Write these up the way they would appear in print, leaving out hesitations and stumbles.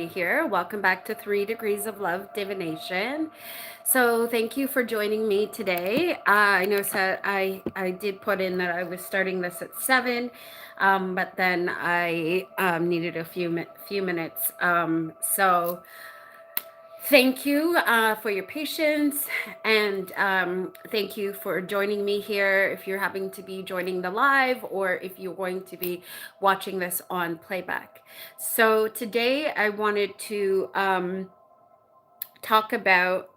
here. Welcome back to 3 Degrees of Love Divination. So thank you for joining me today. I know that I did put in that I was starting this at 7, but then I needed a few minutes. So thank you for your patience, and thank you for joining me here. If you're having to be joining the live, or if you're going to be watching this on playback. So today I wanted to talk about,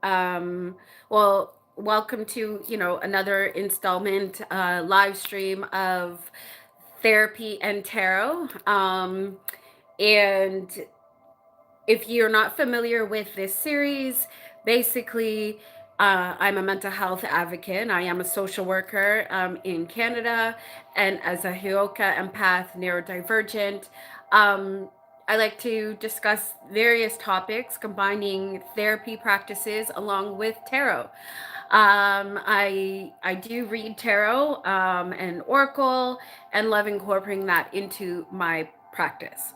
welcome to another installment live stream of therapy and tarot. And if you're not familiar with this series, basically, I'm a mental health advocate. I am a social worker in Canada, and as a Hioka empath, neurodivergent, I like to discuss various topics, combining therapy practices along with tarot. I do read tarot and oracle, and love incorporating that into my practice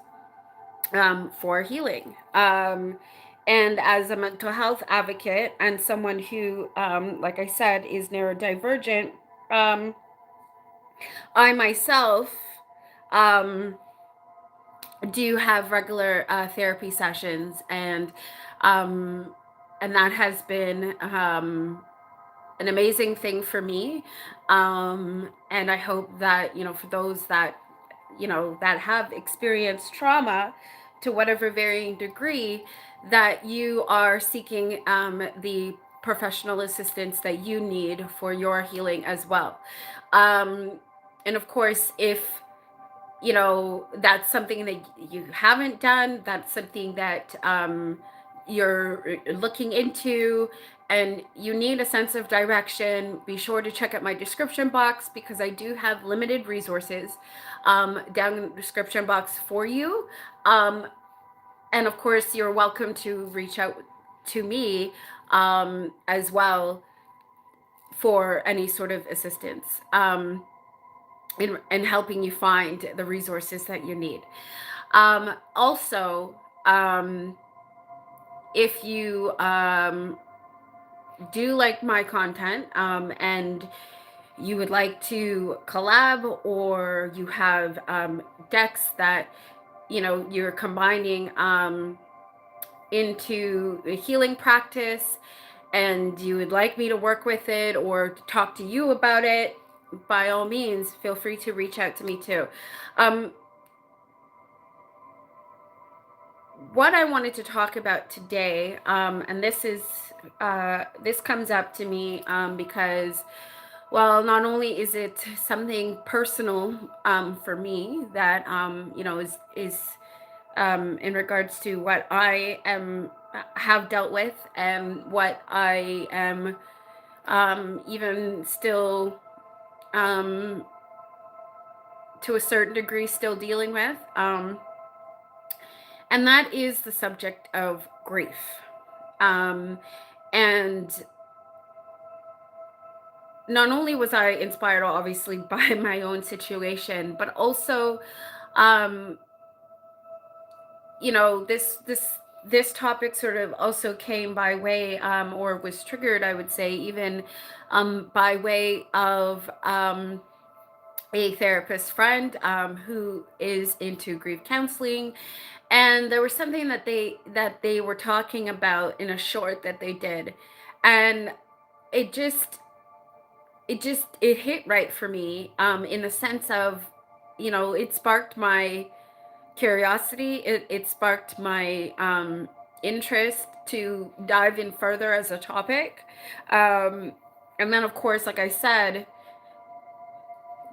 for healing. And as a mental health advocate and someone who, like I said, is neurodivergent, I myself um, do have regular therapy sessions, and that has been an amazing thing for me. And I hope that for those that that have experienced trauma to whatever varying degree, that you are seeking the professional assistance that you need for your healing as well. And of course, if that's something that you haven't done, that's something that you're looking into, and you need a sense of direction, be sure to check out my description box, because I do have limited resources down in the description box for you. And of course, you're welcome to reach out to me as well for any sort of assistance in helping you find the resources that you need. Also, if you do like my content, and you would like to collab, or you have decks that you're combining into a healing practice, and you would like me to work with it or to talk to you about it, by all means, feel free to reach out to me too. What I wanted to talk about today, and this comes up to me because, well, not only is it something personal for me that is in regards to what I have dealt with, and what I am even still to a certain degree still dealing with. And that is the subject of grief. And not only was I inspired, obviously, by my own situation, but also, this topic sort of also came by way, or was triggered, I would say, even by way of a therapist friend who is into grief counseling. And there was something that they were talking about in a short that they did, and it just it hit right for me, in the sense of, it sparked my curiosity. It sparked my interest to dive in further as a topic. And then, of course, like I said,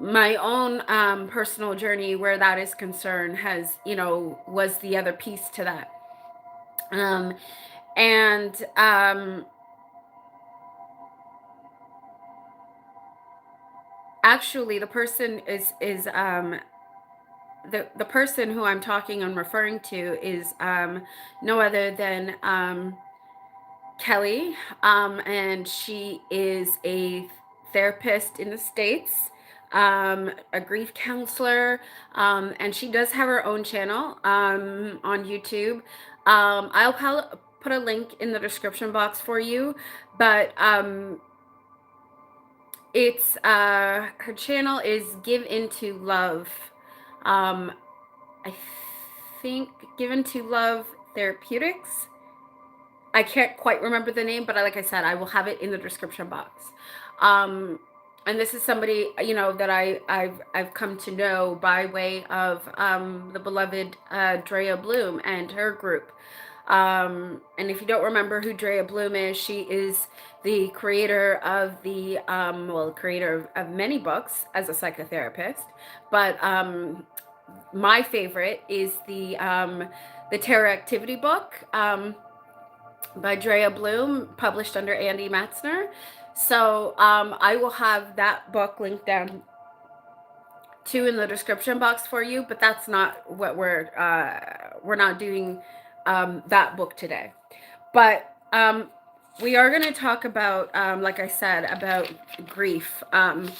my own personal journey where that is concerned has, was the other piece to that. And actually, the person is the person who I'm talking and referring to is no other than Kelly, and she is a therapist in the States, a grief counselor, and she does have her own channel on YouTube. I'll put a link in the description box for you, but it's her channel is Give Into Love. I think Give Into Love Therapeutics. I can't quite remember the name, but like I said, I will have it in the description box. Um, and this is somebody, you know, that I've come to know by way of the beloved Drea Bloom and her group. And if you don't remember who Drea Bloom is, she is the creator of the creator of many books as a psychotherapist. But my favorite is the Terror Activity book. By Drea Bloom, published under Andy Matzner. So I will have that book linked down too in the description box for you, but that's not what we're not doing that book today. But we are going to talk about, like I said, about grief and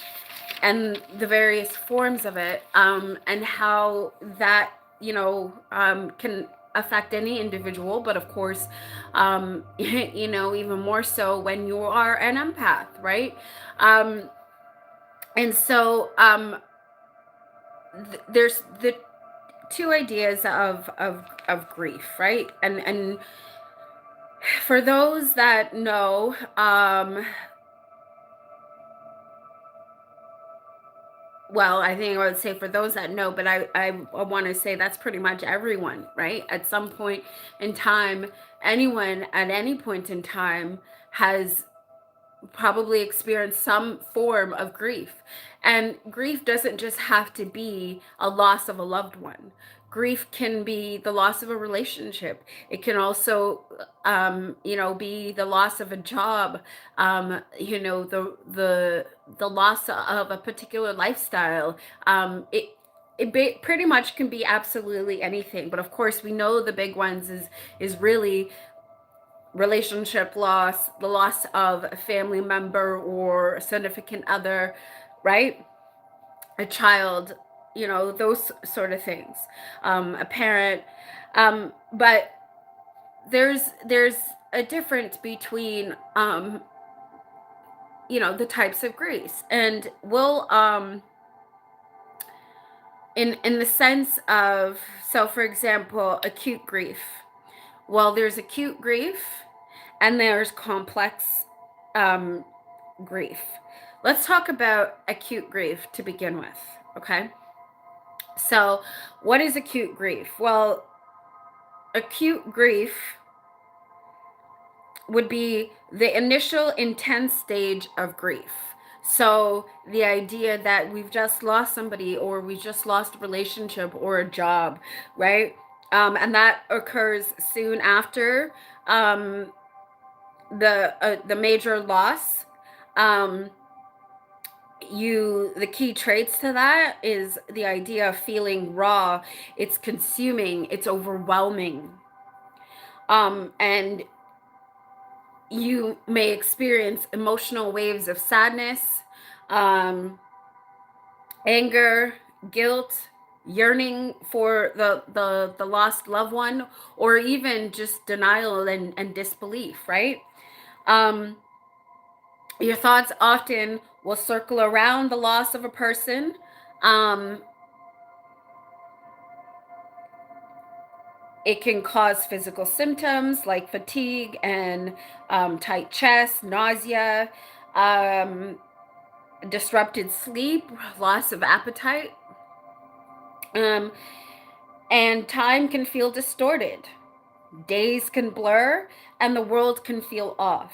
the various forms of it, and how that, you know, can affect any individual, but of course, you know, even more so when you are an empath, right? And so there's the two ideas of grief, right? And for those that know, well, I think I would say for those that know, but I want to say that's pretty much everyone, right? At some point in time, anyone at any point in time has probably experienced some form of grief. And grief doesn't just have to be a loss of a loved one. Grief can be the loss of a relationship. It can also, you know, be the loss of a job. You know, the loss of a particular lifestyle. Pretty much can be absolutely anything. But of course, we know the big ones is really relationship loss, the loss of a family member or a significant other, right? A child, you know, those sort of things, a parent. But there's a difference between, you know, the types of griefs, and we'll in the sense of, so for example, acute grief. Well, there's acute grief and there's complex um, grief. Let's talk about acute grief to begin with, okay? So, what is acute grief? Well, acute grief would be the initial intense stage of grief. So, the idea that we've just lost somebody, or we just lost a relationship or a job, right? And that occurs soon after the major loss. The key traits to that is the idea of feeling raw, it's consuming, it's overwhelming, and you may experience emotional waves of sadness, anger, guilt, yearning for the lost loved one, or even just denial and disbelief, right? Your thoughts often will circle around the loss of a person. It can cause physical symptoms like fatigue and tight chest, nausea, disrupted sleep, loss of appetite. And time can feel distorted. Days can blur and the world can feel off.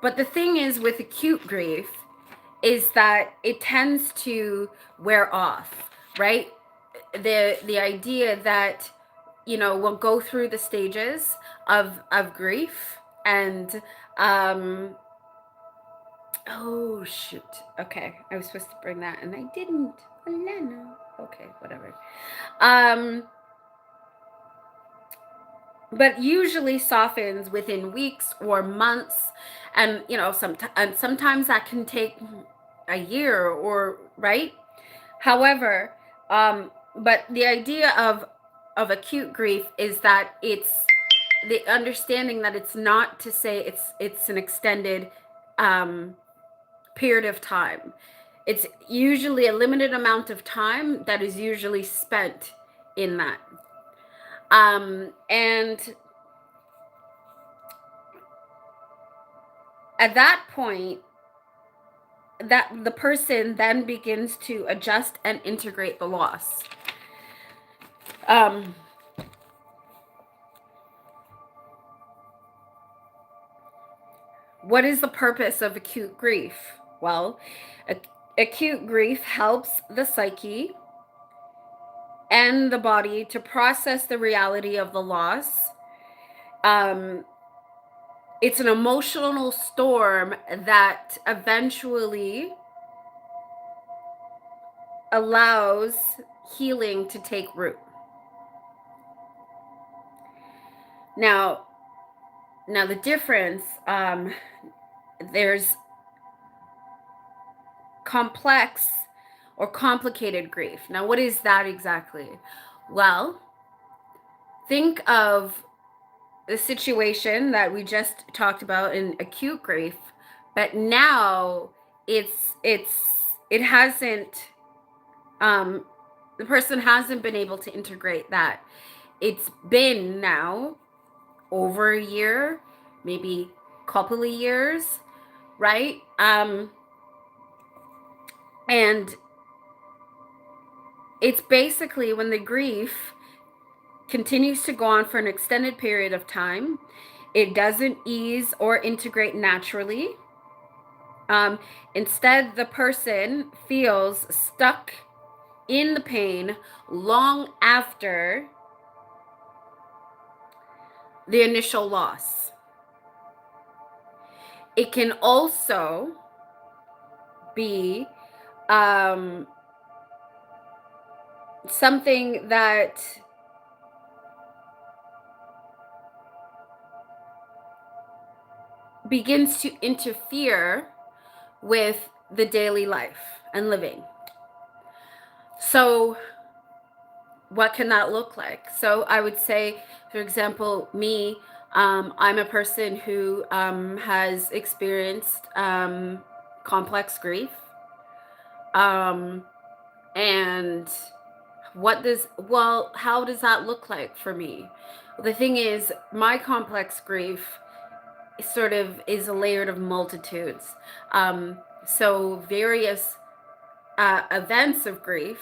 But the thing is with acute grief is that it tends to wear off, right? The idea that, you know, we'll go through the stages of grief and oh shoot, okay, I was supposed to bring that and I didn't. Alana. Okay, whatever. But usually softens within weeks or months, and you know, sometimes that can take a year, or right. However, but the idea of of acute grief is that it's the understanding that it's not to say it's an extended period of time. It's usually a limited amount of time that is usually spent in that. And at that point, that the person then begins to adjust and integrate the loss. What is the purpose of acute grief? Well, acute grief helps the psyche and the body to process the reality of the loss. It's an emotional storm that eventually allows healing to take root. Now the difference, there's complex or complicated grief. Now, what is that exactly? Well, think of the situation that we just talked about in acute grief, but now it hasn't, the person hasn't been able to integrate that. It's been now over a year, maybe a couple of years, right? And it's basically when the grief continues to go on for an extended period of time, it doesn't ease or integrate naturally. Instead, the person feels stuck in the pain long after the initial loss. It can also be something that begins to interfere with the daily life and living. So what can that look like? So I would say, for example, me, I'm a person who has experienced complex grief. And how does that look like for me? The thing is, my complex grief sort of is layered of multitudes. So various events of grief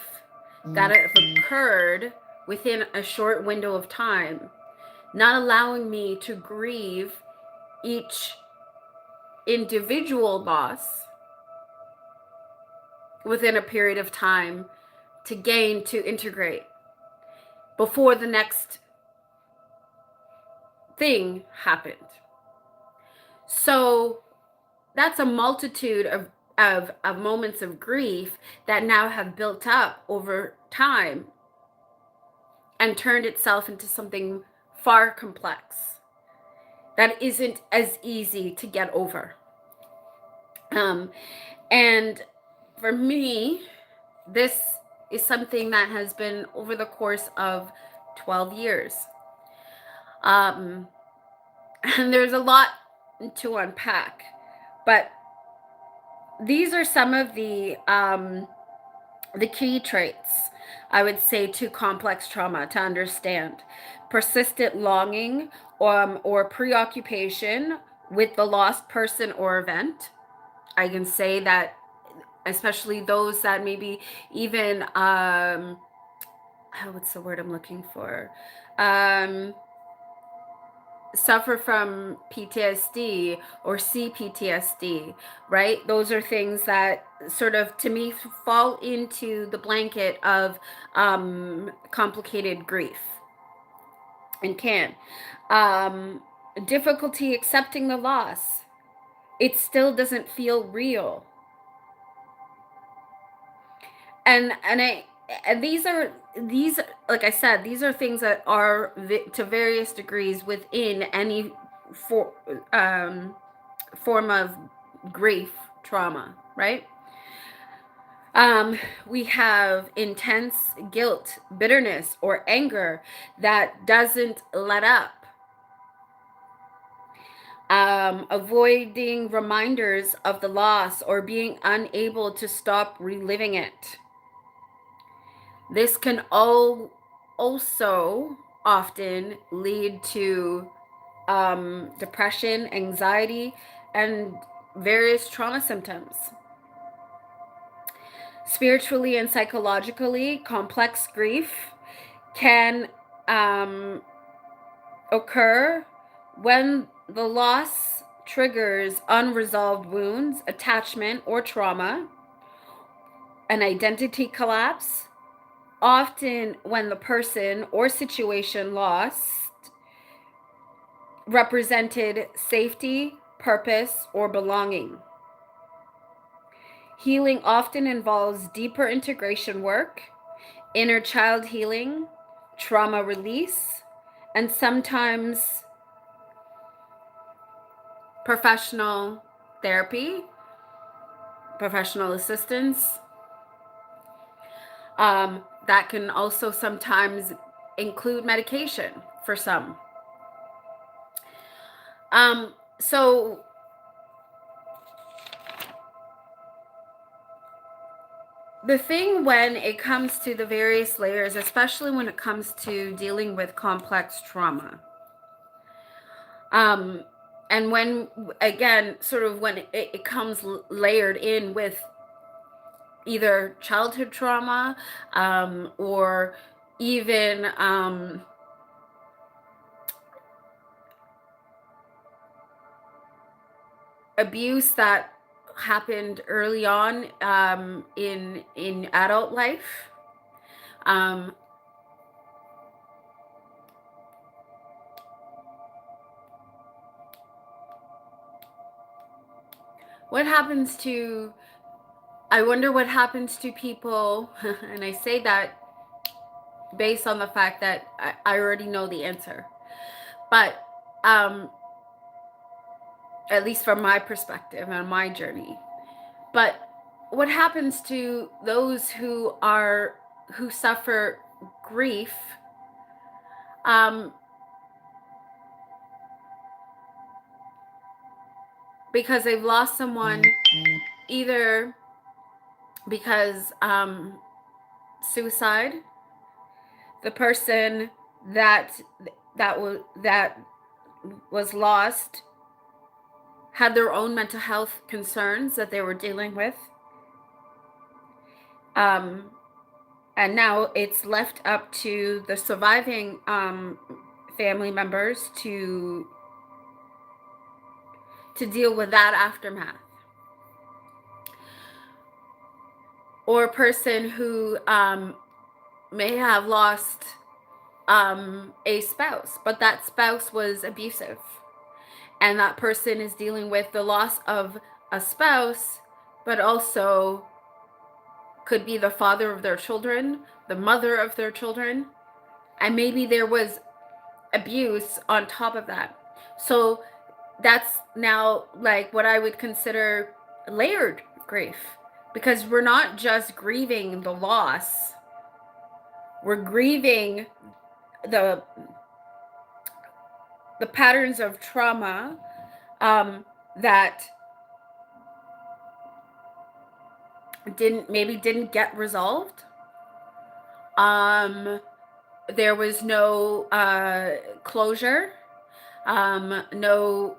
that have occurred within a short window of time, not allowing me to grieve each individual loss within a period of time to integrate before the next thing happened. So that's a multitude of moments of grief that now have built up over time and turned itself into something far complex that isn't as easy to get over. And for me, this is something that has been over the course of 12 years. And there's a lot to unpack, but these are some of the key traits, I would say, to complex trauma to understand. Persistent longing or preoccupation with the lost person or event. I can say that especially those that maybe even, what's the word I'm looking for? Suffer from PTSD or CPTSD, right? Those are things that sort of, to me, fall into the blanket of complicated grief and can. Difficulty accepting the loss. It still doesn't feel real. And these, like I said, these are things that are to various degrees within any form of grief trauma, right? We have intense guilt, bitterness, or anger that doesn't let up. Avoiding reminders of the loss or being unable to stop reliving it. This can also often lead to depression, anxiety, and various trauma symptoms. Spiritually and psychologically, complex grief can occur when the loss triggers unresolved wounds, attachment, or trauma, an identity collapse, often when the person or situation lost represented safety, purpose, or belonging. Healing often involves deeper integration work, inner child healing, trauma release, and sometimes professional therapy, professional assistance. That can also sometimes include medication for some. So the thing when it comes to the various layers, especially when it comes to dealing with complex trauma, and when, again, sort of when it comes layered in with either childhood trauma, or even abuse that happened early on in adult life. What happens to, I wonder what happens to people, and I say that based on the fact that I already know the answer. But at least from my perspective and my journey. But what happens to those who suffer grief, because they've lost someone, either because suicide, the person that was lost had their own mental health concerns that they were dealing with, and now it's left up to the surviving family members to deal with that aftermath. Or a person who may have lost a spouse, but that spouse was abusive, and that person is dealing with the loss of a spouse, but also could be the father of their children, the mother of their children, and maybe there was abuse on top of that. So that's now like what I would consider layered grief, because we're not just grieving the loss, we're grieving the patterns of trauma that didn't get resolved. There was no closure, no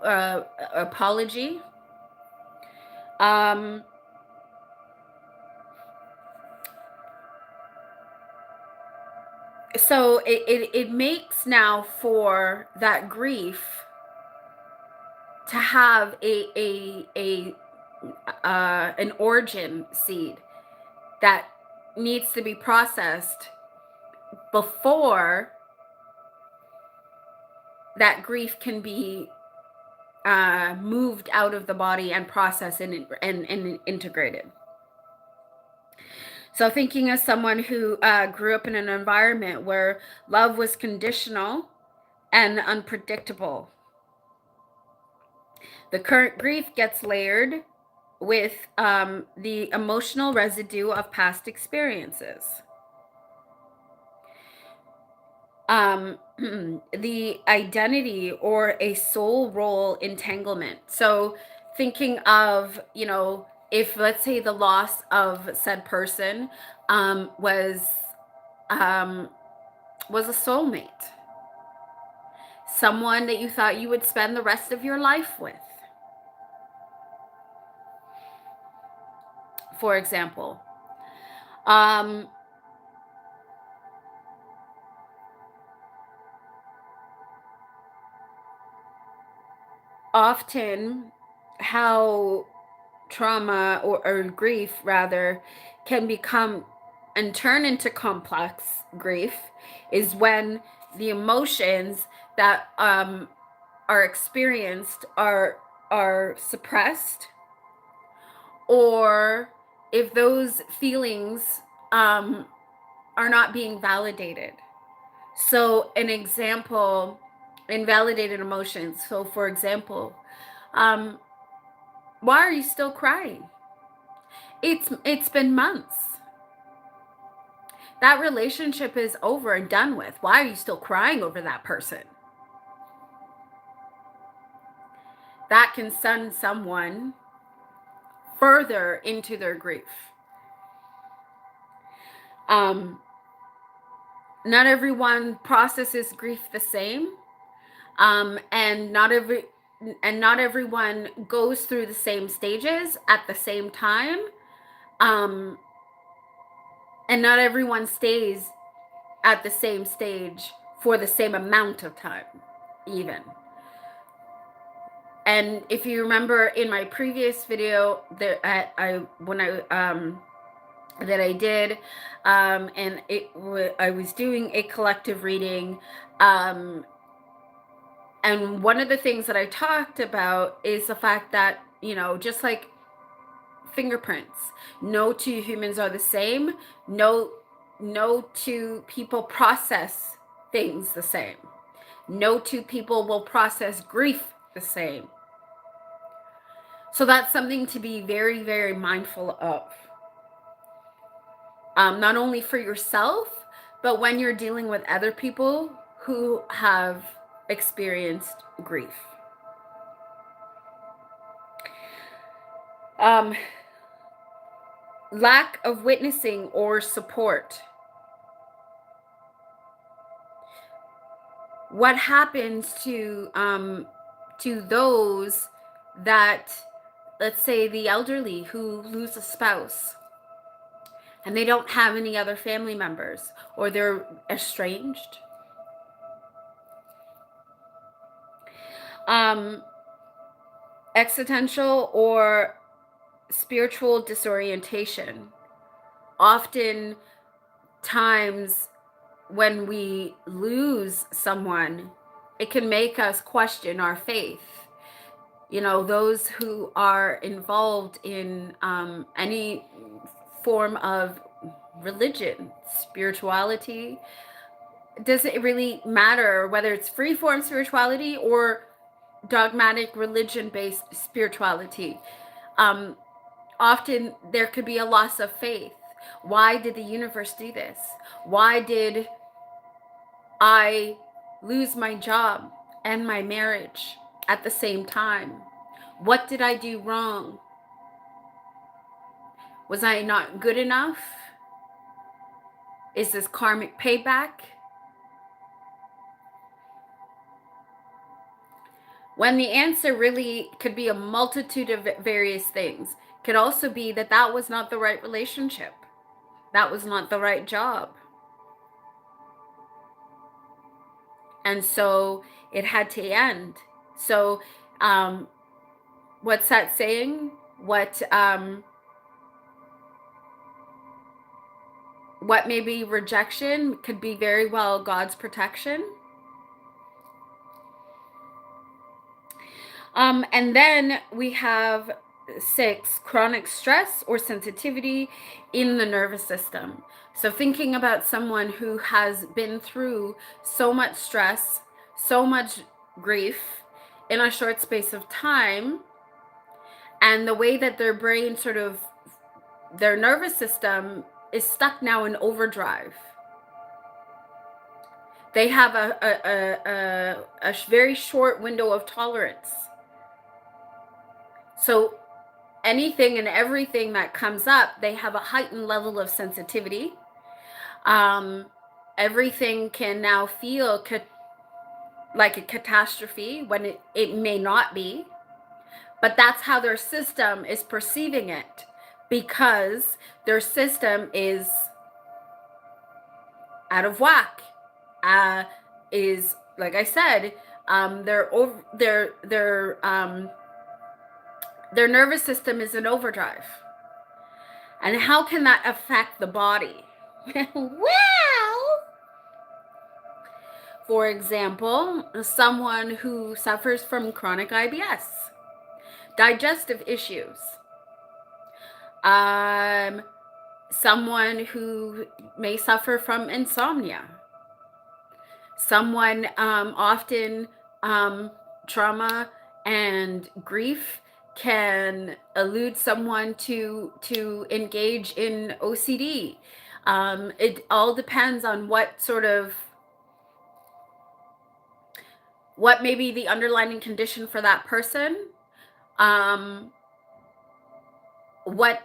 apology. So it makes now for that grief to have an origin seed that needs to be processed before that grief can be moved out of the body and processed and integrated. So thinking as someone who grew up in an environment where love was conditional and unpredictable, the current grief gets layered with the emotional residue of past experiences. The identity or a soul role entanglement. So thinking of, if let's say the loss of said person um, was a soulmate, someone that you thought you would spend the rest of your life with, for example. Um, Often, how trauma or grief rather can become and turn into complex grief is when the emotions that are experienced are suppressed, or if those feelings um, are not being validated. So an example, invalidated emotions. So for example, um, why are you still crying? It's been months. That relationship is over and done with. Why are you still crying over that person? That can send someone further into their grief. Um, Not everyone processes grief the same, and not everyone goes through the same stages at the same time, um, and not everyone stays at the same stage for the same amount of time, even. And if you remember in my previous video that I did, and I was doing a collective reading, and one of the things that I talked about is the fact that, just like fingerprints, no two humans are the same. No two people process things the same. No two people will process grief the same. So that's something to be very, very mindful of. Not only for yourself, but when you're dealing with other people who have experienced grief. Lack of witnessing or support. What happens to those that, let's say, the elderly who lose a spouse and they don't have any other family members, or they're estranged? Existential or spiritual disorientation. Often times when we lose someone, it can make us question our faith. Those who are involved in any form of religion, spirituality, does it really matter whether it's free form spirituality or dogmatic religion-based spirituality? Often there could be a loss of faith. Why did the universe do this? Why did I lose my job and my marriage at the same time? What did I do wrong? Was I not good enough? Is this karmic payback? When the answer really could be a multitude of various things. Could also be that that was not the right relationship. That was not the right job. And so it had to end. So what's that saying? What may be rejection could be very well God's protection. And then we have 6, chronic stress or sensitivity in the nervous system. So thinking about someone who has been through so much stress, so much grief in a short space of time, And the way that their brain sort of, their nervous system is stuck now in overdrive. They have a very short window of tolerance. So anything and everything that comes up, they have a heightened level of sensitivity. Everything can now feel like a catastrophe when it may not be. But that's how their system is perceiving it, because their system is out of whack. Is, like I said, their nervous system is in overdrive. And how can that affect the body? Well, for example, someone who suffers from chronic IBS, digestive issues, someone who may suffer from insomnia, someone often trauma and grief can elude someone to engage in OCD. It all depends on what may be the underlying condition for that person. What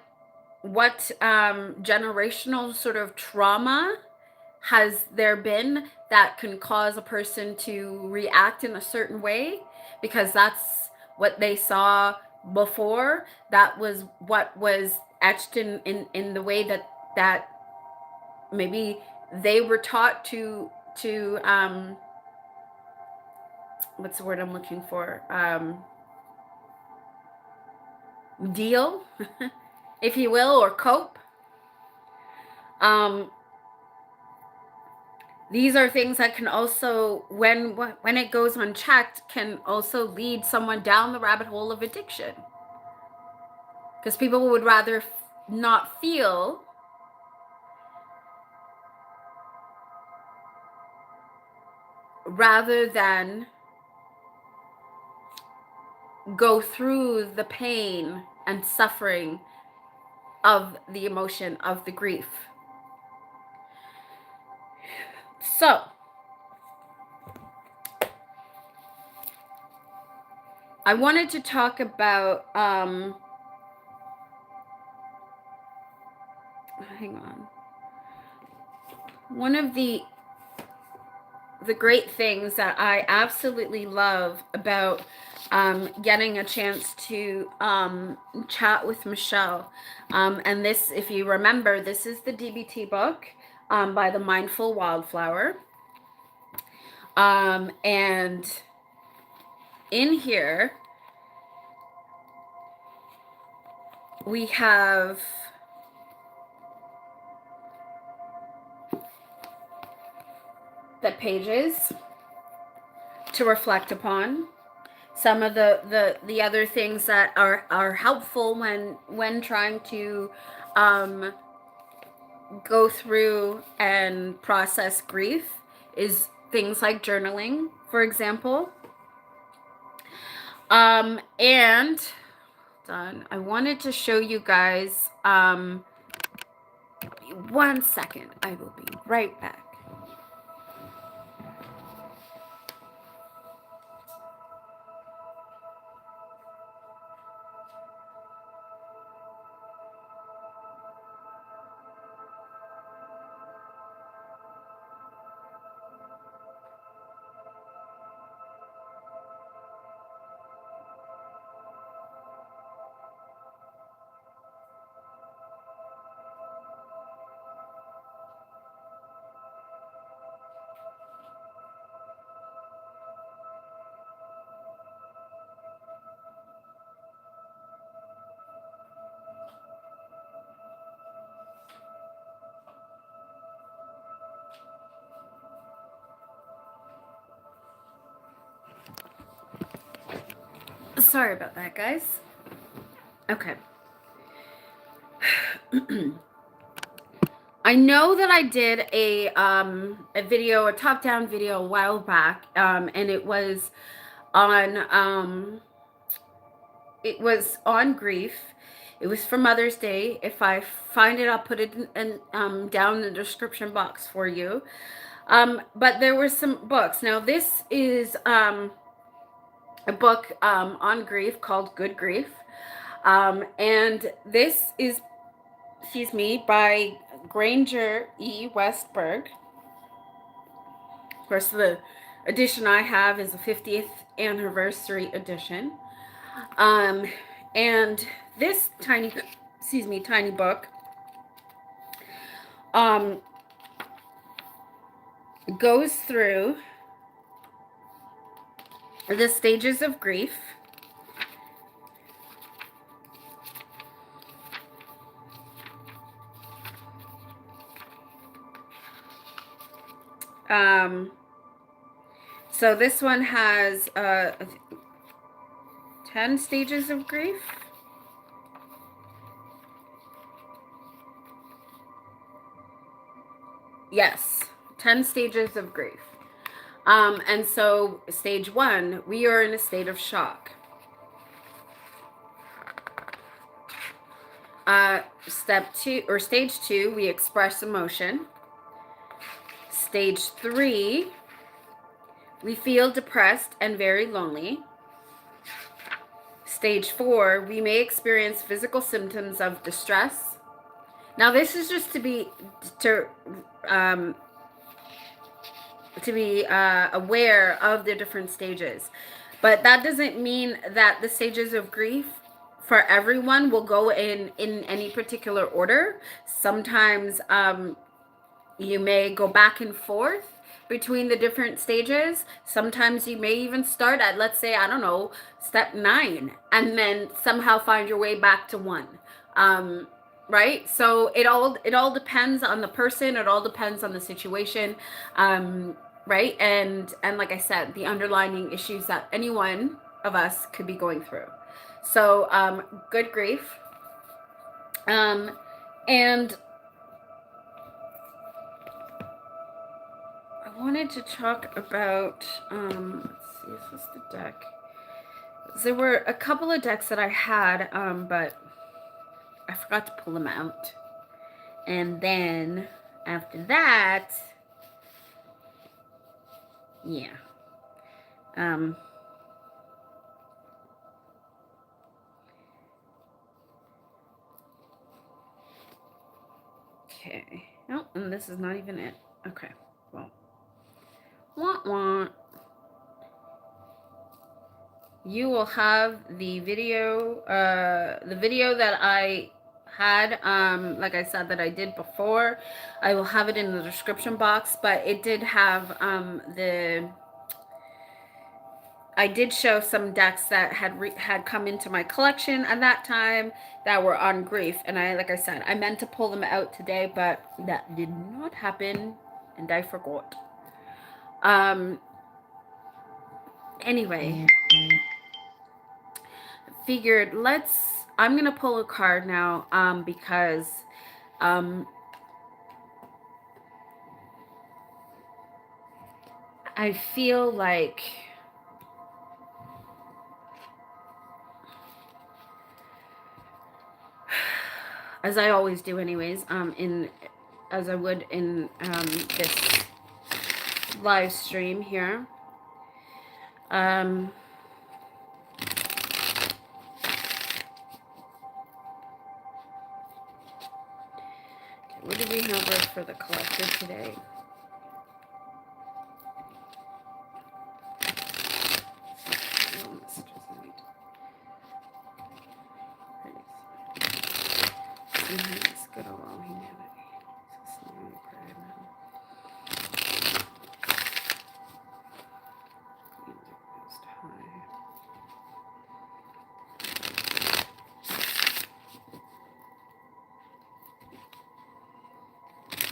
generational sort of trauma has there been that can cause a person to react in a certain way, because that's what they saw before. That was what was etched in the way that maybe they were taught to what's the word I'm looking for, deal, if you will, or cope. These are things that can also, when it goes unchecked, can also lead someone down the rabbit hole of addiction. Because people would rather not feel rather than go through the pain and suffering of the emotion of the grief. So, I wanted to talk about, hang on. One of the great things that I absolutely love about getting a chance to chat with Michelle, and this, if you remember, this is the DBT book by the Mindful Wildflower, and in here we have the pages to reflect upon, some of the other things that are helpful when trying to go through and process grief is things like journaling, for example. And I wanted to show you guys, give me 1 second, I will be right back. Sorry about that, guys. Okay. I know that I did a video, a top-down video a while back, and it was on it was on grief. It was for Mother's Day. If I find it, I'll put it down in the description box for you. But there were some books. Now, this is a book on grief called Good Grief. And this is, excuse me, by Granger E. Westberg. Of course, the edition I have is a 50th anniversary edition. And this tiny book goes through the stages of grief. So this one has 10 stages of grief. Yes, 10 stages of grief. And so stage 1, we are in a state of shock. Step 2 or stage 2, we express emotion. Stage 3, we feel depressed and very lonely. Stage 4, we may experience physical symptoms of distress. Now, this is just to be aware of the different stages, but that doesn't mean that the stages of grief for everyone will go in any particular order. Sometimes you may go back and forth between the different stages. Sometimes you may even start at, let's say, I don't know, step 9, and then somehow find your way back to 1. Right? So it all depends on the person. It all depends on the situation. Right? And like I said, the underlying issues that any one of us could be going through. So Good Grief. And I wanted to talk about, let's see, is this the deck? There were a couple of decks that I had, but I forgot to pull them out. And then after that, yeah. Okay. Oh, and this is not even it. Okay. Well. You will have the video that I had, like I said, that I did before. I will have it in the description box, but it did have I did show some decks that had come into my collection at that time that were on grief, and like I said, I meant to pull them out today, but that did not happen, and I forgot. Anyway, figured I'm gonna pull a card now, because I feel like as I always do anyways, as I would in this live stream here. What do we have for the collective today?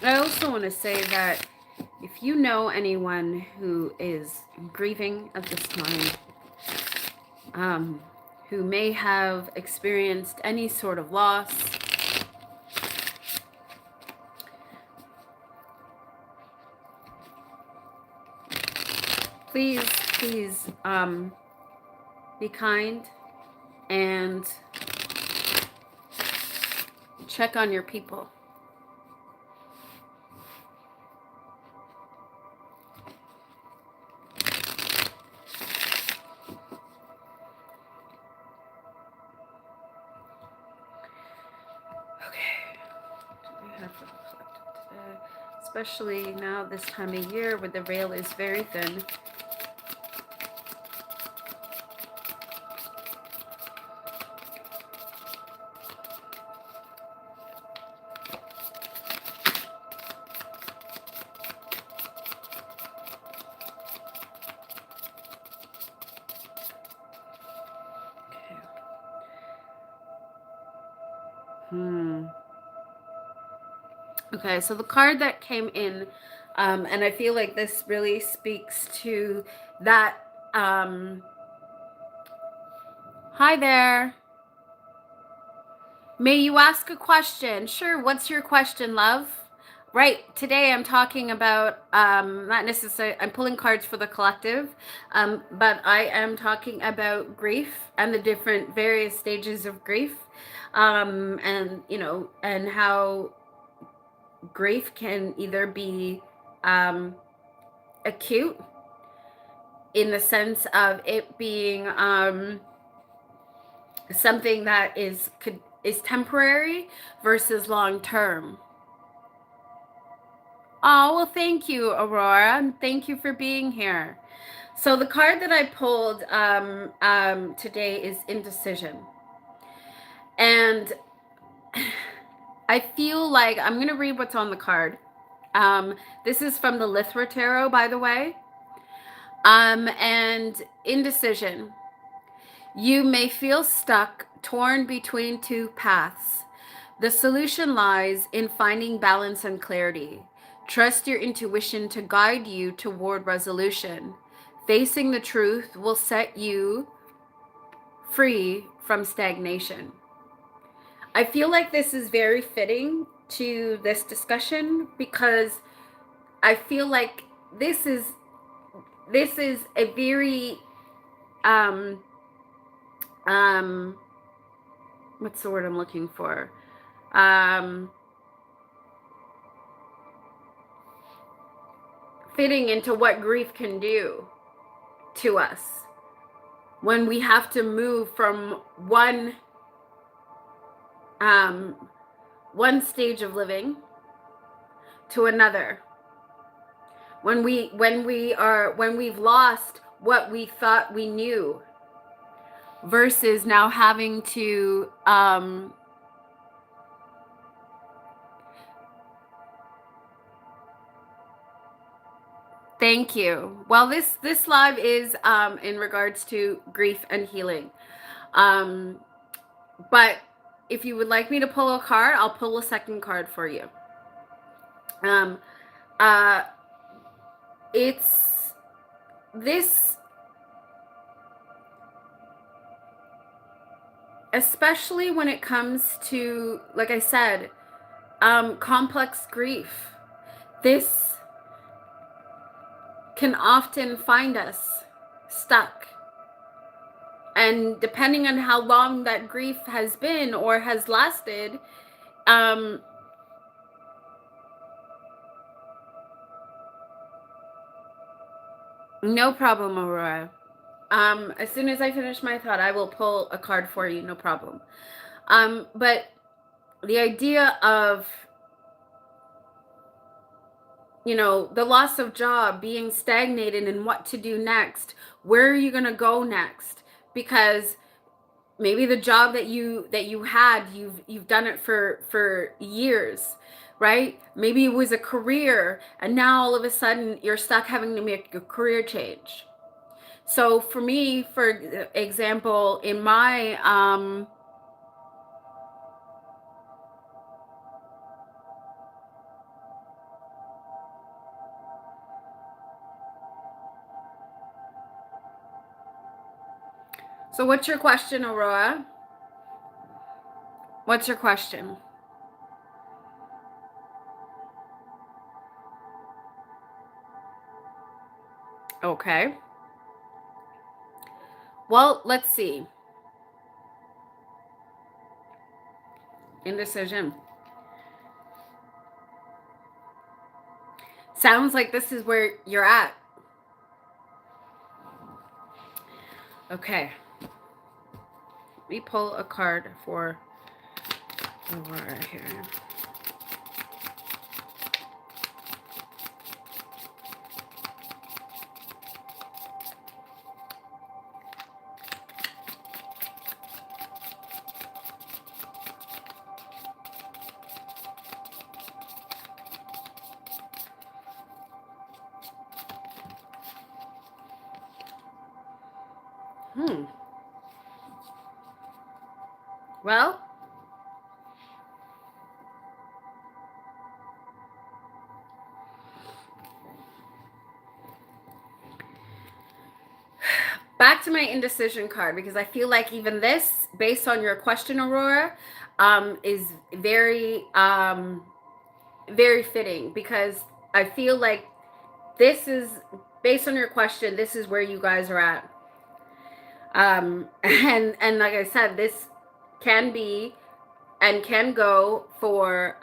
I also want to say that if you know anyone who is grieving at this time, who may have experienced any sort of loss, please, be kind and check on your people. Especially now this time of year where the veil is very thin. Okay, so the card that came in, and I feel like this really speaks to that. Hi there. May you ask a question? Sure, what's your question, love? Right, today I'm talking about, not necessarily, I'm pulling cards for the collective, but I am talking about grief and the different various stages of grief, and, you know, and how grief can either be acute in the sense of it being something that is temporary versus long term. Oh, well, thank you, Aurora, and thank you for being here. So the card that I pulled today is indecision, and I feel like I'm going to read what's on the card. This is from the Lithra Tarot, by the way. And indecision. You may feel stuck, torn between two paths. The solution lies in finding balance and clarity. Trust your intuition to guide you toward resolution. Facing the truth will set you free from stagnation. I feel like this is very fitting to this discussion because I feel like this is a very what's the word I'm looking for? Fitting into what grief can do to us when we have to move from one stage of living to another. When we've lost what we thought we knew versus now having to thank you. Well, this live is in regards to grief and healing. But if you would like me to pull a card, I'll pull a second card for you. It's this, especially when it comes to, like I said, complex grief. This can often find us stuck. And depending on how long that grief has been or has lasted, no problem, Aurora. As soon as I finish my thought, I will pull a card for you, no problem. But the idea of, you know, the loss of job, being stagnated and what to do next, where are you going to go next? Because maybe the job that you had, you've done it for years, right? Maybe it was a career, and now all of a sudden you're stuck having to make a career change. So for me, for example, in my so what's your question, Aurora? What's your question? Okay. Well, let's see. Indecision. Sounds like this is where you're at. Okay. Let me pull a card for Aurora here. Well, back to my indecision card, because I feel like even this, based on your question, Aurora, is very, very fitting, because I feel like this is, based on your question, this is where you guys are at. And like I said, this can be and can go for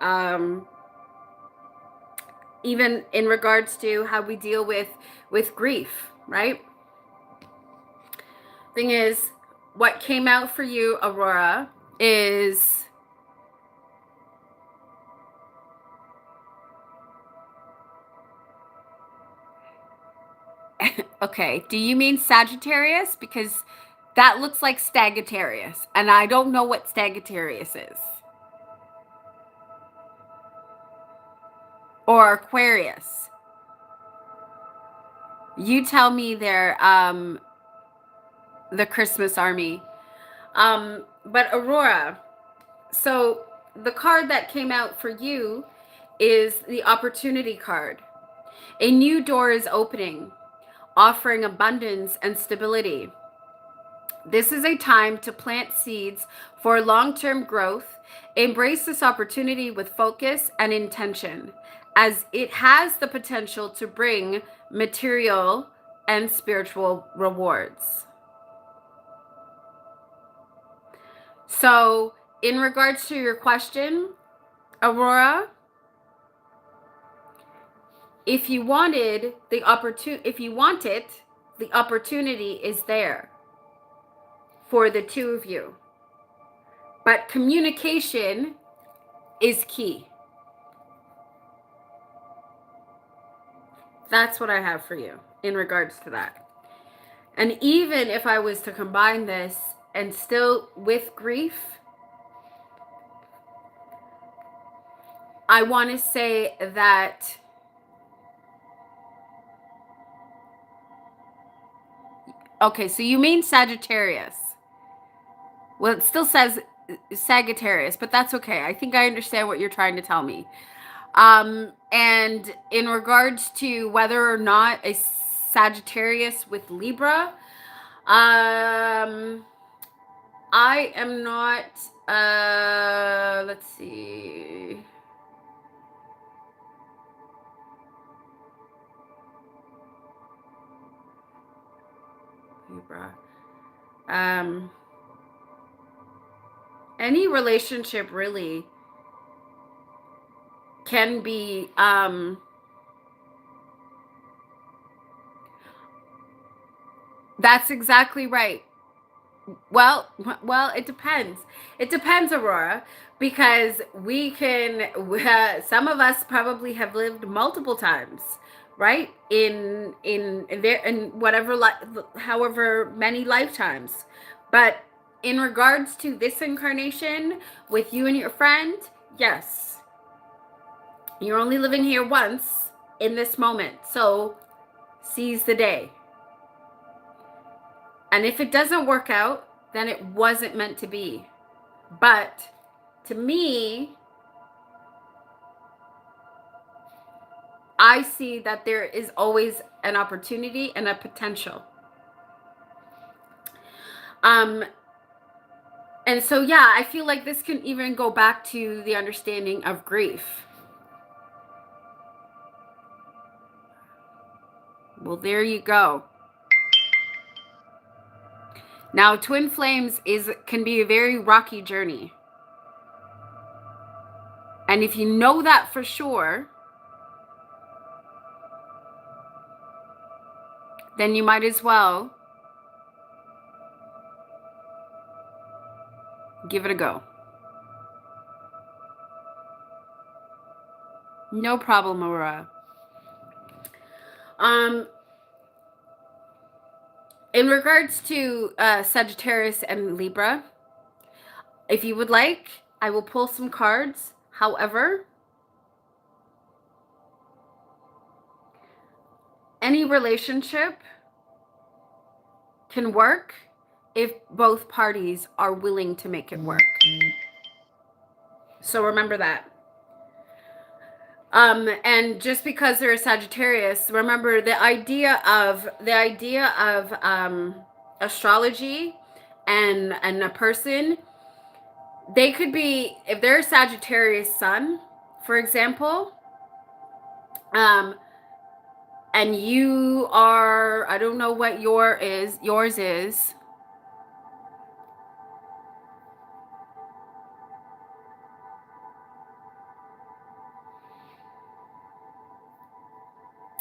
even in regards to how we deal with grief, right? Thing is, what came out for you, Aurora, is okay, do you mean Sagittarius? Because that looks like Sagittarius, and I don't know what Sagittarius is. Or Aquarius. You tell me they're the Christmas army. But Aurora, so the card that came out for you is the opportunity card. A new door is opening, offering abundance and stability. This is a time to plant seeds for long-term growth. Embrace this opportunity with focus and intention, as it has the potential to bring material and spiritual rewards. So, in regards to your question, Aurora, if you wanted the opportunity is there for the two of you. But communication is key. That's what I have for you in regards to that. And even if I was to combine this and still with grief, I want to say that okay, so you mean Sagittarius. Well, it still says Sagittarius, but that's okay. I think I understand what you're trying to tell me. And in regards to whether or not a Sagittarius with Libra, I am not, let's see. Libra. Any relationship really can be, that's exactly right. Well, it depends. It depends, Aurora, because we can. Some of us probably have lived multiple times, right? In whatever however many lifetimes. But in regards to this incarnation with you and your friend, yes, you're only living here once in this moment, so seize the day. And if it doesn't work out, then it wasn't meant to be. But to me, I see that there is always an opportunity and a potential. And so, yeah, I feel like this can even go back to the understanding of grief. Well, there you go. Now, twin flames can be a very rocky journey. And if you know that for sure, then you might as well give it a go. No problem, Aurora. In regards to Sagittarius and Libra, if you would like, I will pull some cards. However, any relationship can work if both parties are willing to make it work. So remember that. And just because they're a Sagittarius, remember the idea of astrology and a person, they could be, if they're a Sagittarius sun, for example, and you are, I don't know what yours is.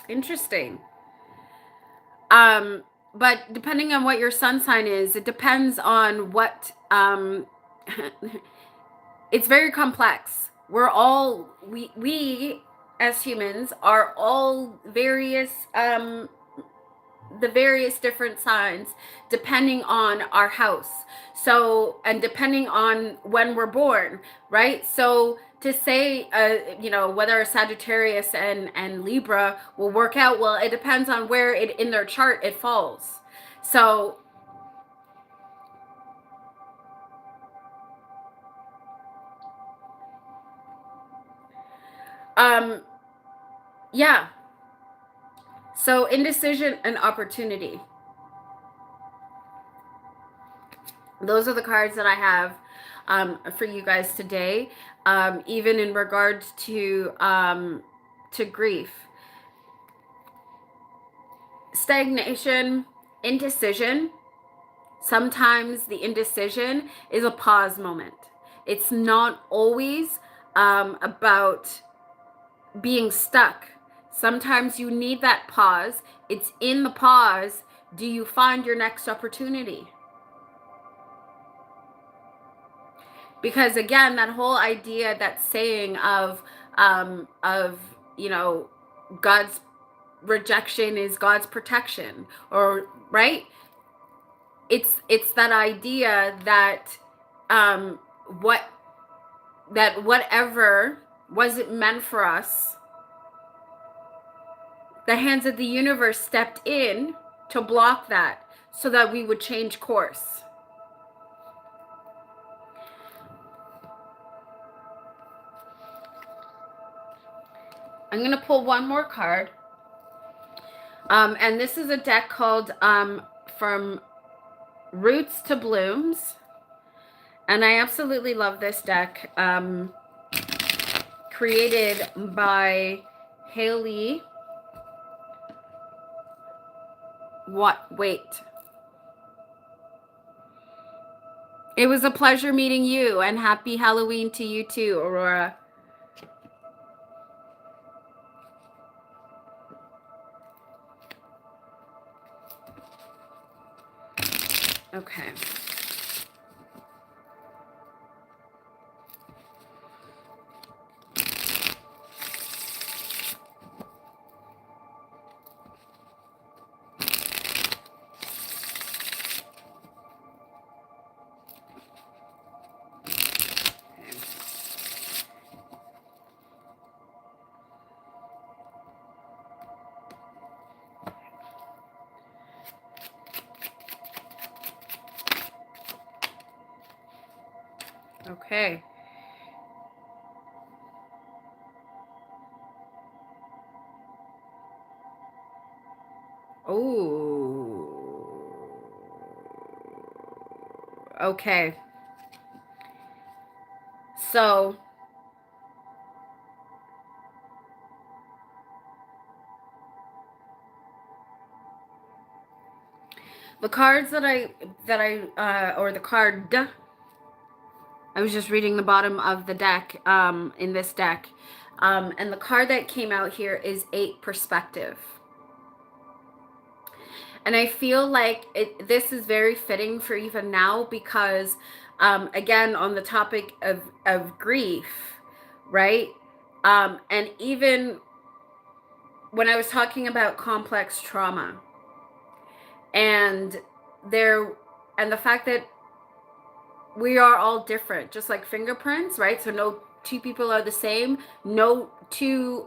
Interesting. But depending on what your sun sign is, it depends on what, it's very complex. We're all, we as humans are all various, the various different signs depending on our house. So, and depending on when we're born, right? So to say, whether a Sagittarius and Libra will work out, well, it depends on where it in their chart it falls. So, yeah. So indecision and opportunity. Those are the cards that I have for you guys today. Even in regards to grief, stagnation, indecision. Sometimes the indecision is a pause moment. It's not always about being stuck. Sometimes you need that pause. It's in the pause. Do you find your next opportunity? Because again, that whole idea, that saying of God's rejection is God's protection, or right? It's that idea that whatever wasn't meant for us, the hands of the universe stepped in to block that so that we would change course. I'm going to pull one more card. And this is a deck called From Roots to Blooms. And I absolutely love this deck. Created by Haley. Wait. It was a pleasure meeting you, and happy Halloween to you too, Aurora. Okay. Okay. Oh. Okay. So the cards that I or the card I was just reading the bottom of the deck, in this deck. And the card that came out here is 8 perspective. And I feel like this is very fitting for even now because, again, on the topic of grief, right? And even when I was talking about complex trauma and the fact that we are all different, just like fingerprints, right? So no two people are the same. No two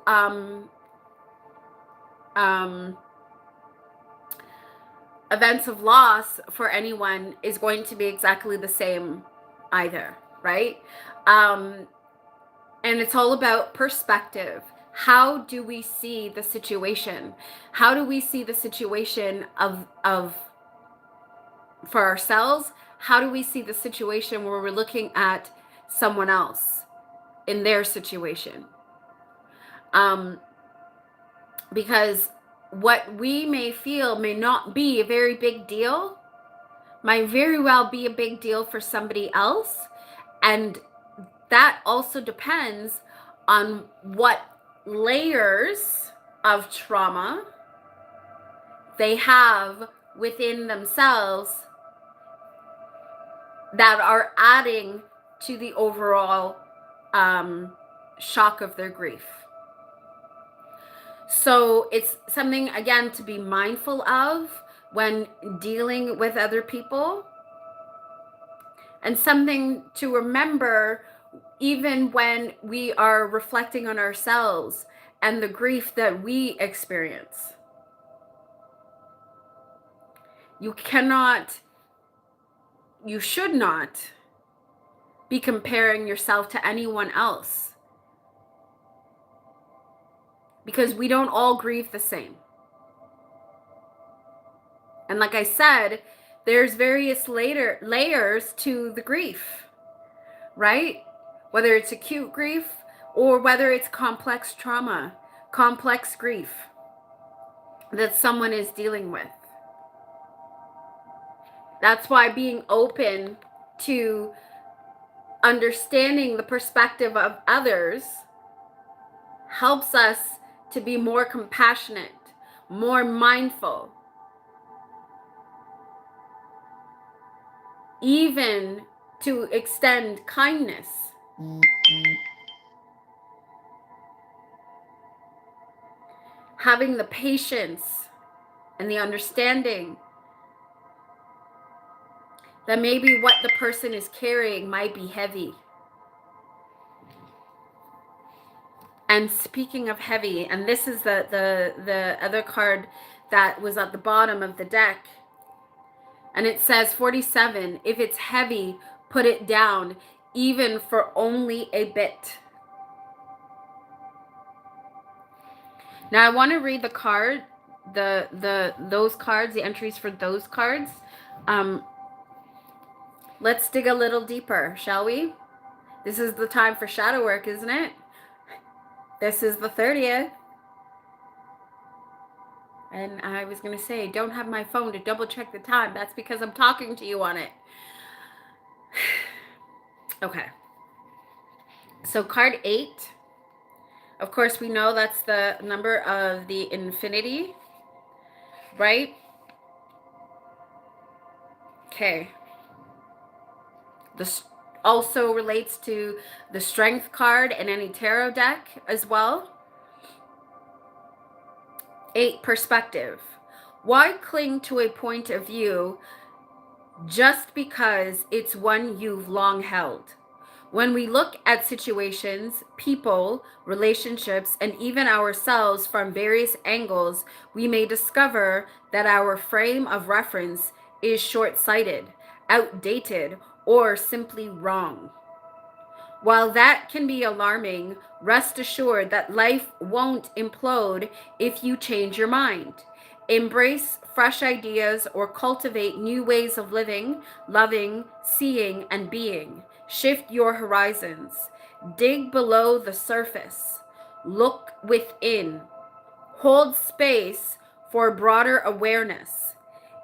events of loss for anyone is going to be exactly the same either, right? And it's all about perspective. How do we see the situation? How do we see the situation of for ourselves? How do we see the situation where we're looking at someone else in their situation? Because what we may feel may not be a very big deal, might very well be a big deal for somebody else. And that also depends on what layers of trauma they have within themselves that are adding to the overall shock of their grief. So it's something, again, to be mindful of when dealing with other people, and something to remember even when we are reflecting on ourselves and the grief that we experience. You should not be comparing yourself to anyone else, because we don't all grieve the same. And like I said, there's various layers to the grief, right? Whether it's acute grief or whether it's complex trauma, complex grief that someone is dealing with. That's why being open to understanding the perspective of others helps us to be more compassionate, more mindful, even to extend kindness. Having the patience and the understanding that maybe what the person is carrying might be heavy. And speaking of heavy, and this is the other card that was at the bottom of the deck, and it says 47, if it's heavy, put it down, even for only a bit. Now I want to read the card, those cards, the entries for those cards. Let's dig a little deeper, shall we? This is the time for shadow work, isn't it? This is the 30th. And I was going to say, don't have my phone to double check the time. That's because I'm talking to you on it. Okay. So card 8. Of course, we know that's the number of the infinity, right? Okay. This also relates to the strength card in any tarot deck as well. 8, perspective. Why cling to a point of view just because it's one you've long held? When we look at situations, people, relationships, and even ourselves from various angles, we may discover that our frame of reference is short-sighted, outdated, or simply wrong. While that can be alarming, rest assured that life won't implode if you change your mind. Embrace fresh ideas or cultivate new ways of living, loving, seeing, and being. Shift your horizons. Dig below the surface. Look within. Hold space for broader awareness.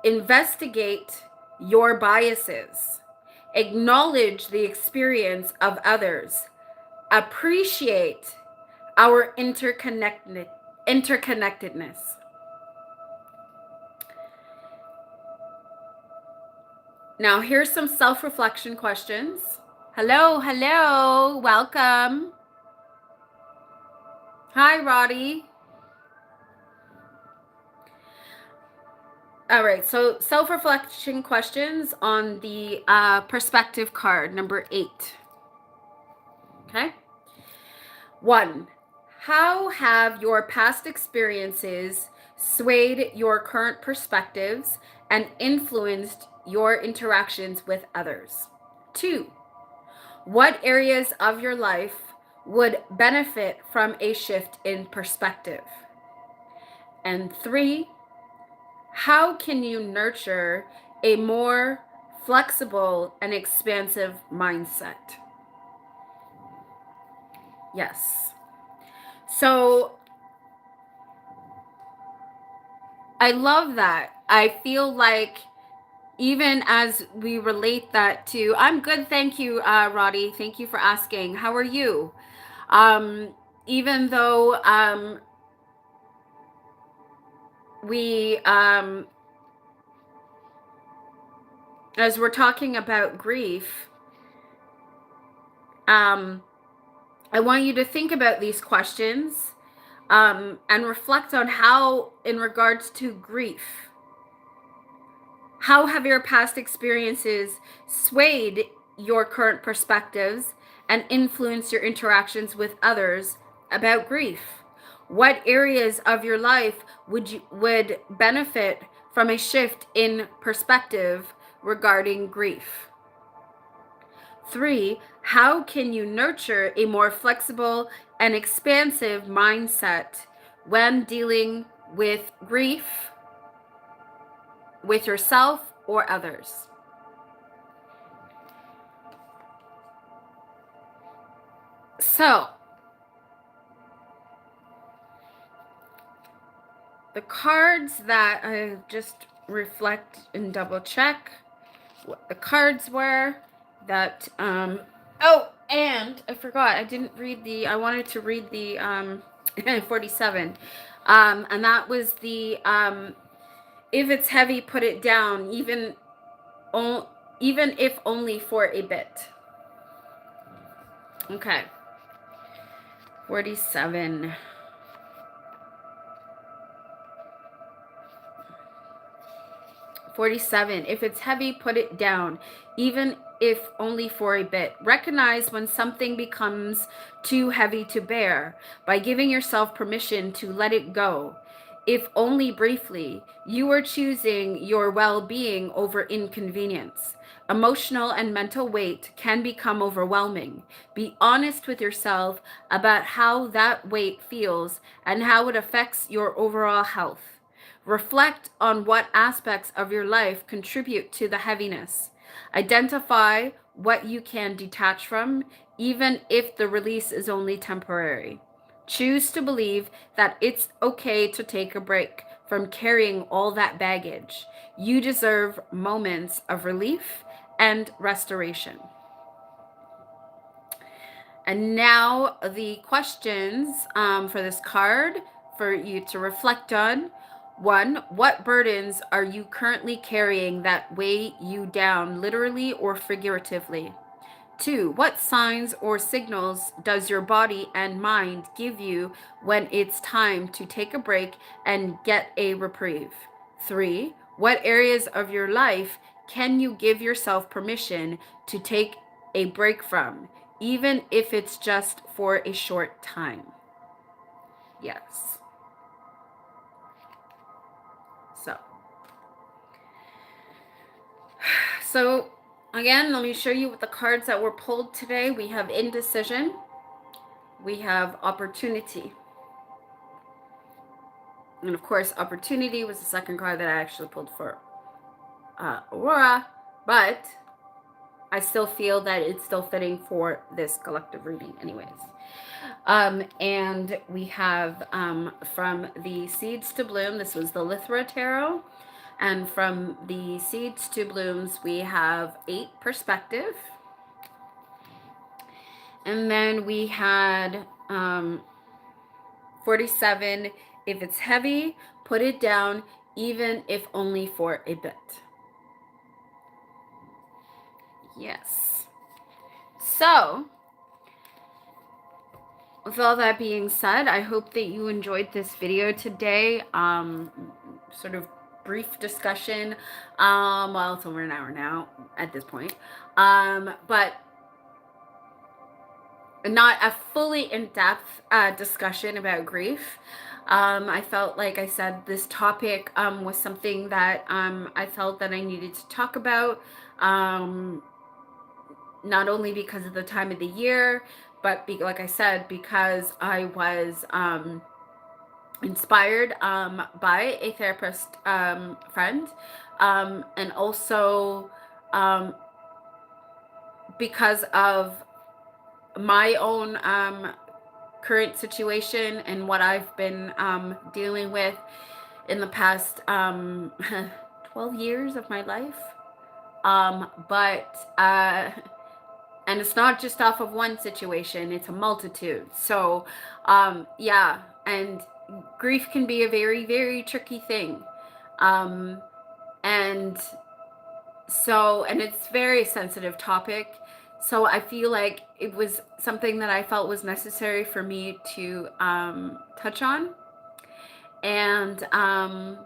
Investigate your biases. acknowledge the experience of others, appreciate our interconnectedness. Now, here's some self-reflection questions. Hello, hello, welcome. Hi, Roddy. All right, so self-reflection questions on the perspective card, number 8. Okay. 1. How have your past experiences swayed your current perspectives and influenced your interactions with others? 2. What areas of your life would benefit from a shift in perspective? And 3. How can you nurture a more flexible and expansive mindset? Yes. So I love that. I feel like even as we relate that to, I'm good, thank you, Roddy. Thank you for asking. How are you? Even though we, as we're talking about grief, I want you to think about these questions and reflect on how, in regards to grief, how have your past experiences swayed your current perspectives and influenced your interactions with others about grief? What areas of your life would benefit from a shift in perspective regarding grief? 3, how can you nurture a more flexible and expansive mindset when dealing with grief, with yourself or others? So, the cards that I just reflect and double check what the cards were that oh, and I forgot, I wanted to read the 47, and that was the if it's heavy, put it down, even if only for a bit. Okay. 47. If it's heavy, put it down, even if only for a bit. Recognize when something becomes too heavy to bear by giving yourself permission to let it go. If only briefly, you are choosing your well-being over inconvenience. Emotional and mental weight can become overwhelming. Be honest with yourself about how that weight feels and how it affects your overall health. Reflect on what aspects of your life contribute to the heaviness. Identify what you can detach from, even if the release is only temporary. Choose to believe that it's okay to take a break from carrying all that baggage. You deserve moments of relief and restoration. And now the questions for this card for you to reflect on. 1, what burdens are you currently carrying that weigh you down, literally or figuratively? 2, what signs or signals does your body and mind give you when it's time to take a break and get a reprieve? 3, what areas of your life can you give yourself permission to take a break from, even if it's just for a short time? Yes. So again, let me show you what the cards that were pulled today. We have indecision. We have opportunity. And of course, opportunity was the second card that I actually pulled for Aurora, but I still feel that it's still fitting for this collective reading anyways. And we have from the Seeds to Bloom, this was the Lithra Tarot. And from the seeds to blooms, we have 8 perspective. And then we had 47, if it's heavy, put it down, even if only for a bit. Yes. So, with all that being said, I hope that you enjoyed this video today. Sort of brief discussion. Well, it's over an hour now at this point. But not a fully in-depth discussion about grief. I felt like I said this topic was something that I felt that I needed to talk about. Not only because of the time of the year, but like I said, because I was inspired by a therapist friend, and also because of my own current situation and what I've been dealing with in the past 12 years of my life. And it's not just off of one situation, it's a multitude. So, yeah, and grief can be a very, very tricky thing. And it's very sensitive topic. So I feel like it was something that I felt was necessary for me to touch on. And I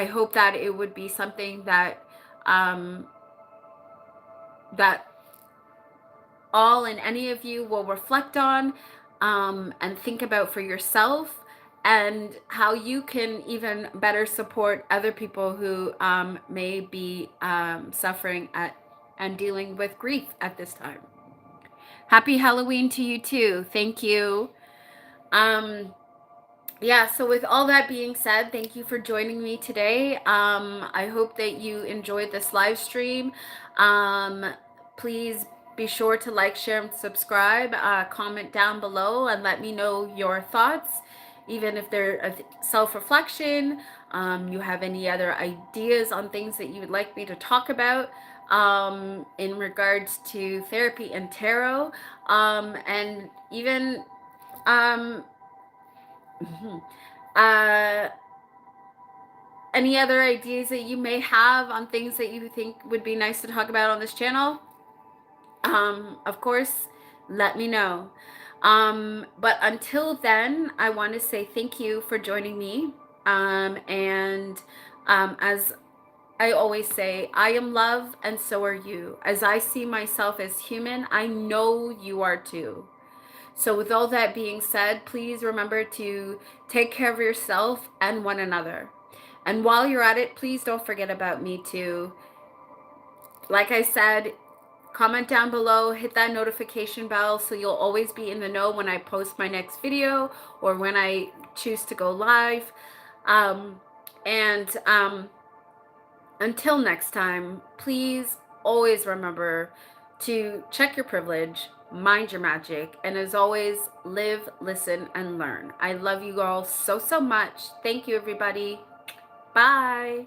hope that it would be something that that all and any of you will reflect on and think about for yourself, and how you can even better support other people who may be suffering and dealing with grief at this time. Happy Halloween to you too. Thank you. Yeah, so with all that being said, thank you for joining me today. I hope that you enjoyed this live stream. Please be sure to like, share, and subscribe. Comment down below and let me know your thoughts, even if they're self-reflection. You have any other ideas on things that you would like me to talk about in regards to therapy and tarot, and even any other ideas that you may have on things that you think would be nice to talk about on this channel, of course, let me know. But until then, I want to say thank you for joining me. And as I always say, I am love and so are you. As I see myself as human, I know you are too. So with all that being said, please remember to take care of yourself and one another. And while you're at it, please don't forget about me too. Like I said, comment down below, hit that notification bell so you'll always be in the know when I post my next video or when I choose to go live. Until next time, please always remember to check your privilege, mind your magic, and as always, live, listen, and learn. I love you all so, so much. Thank you, everybody. Bye.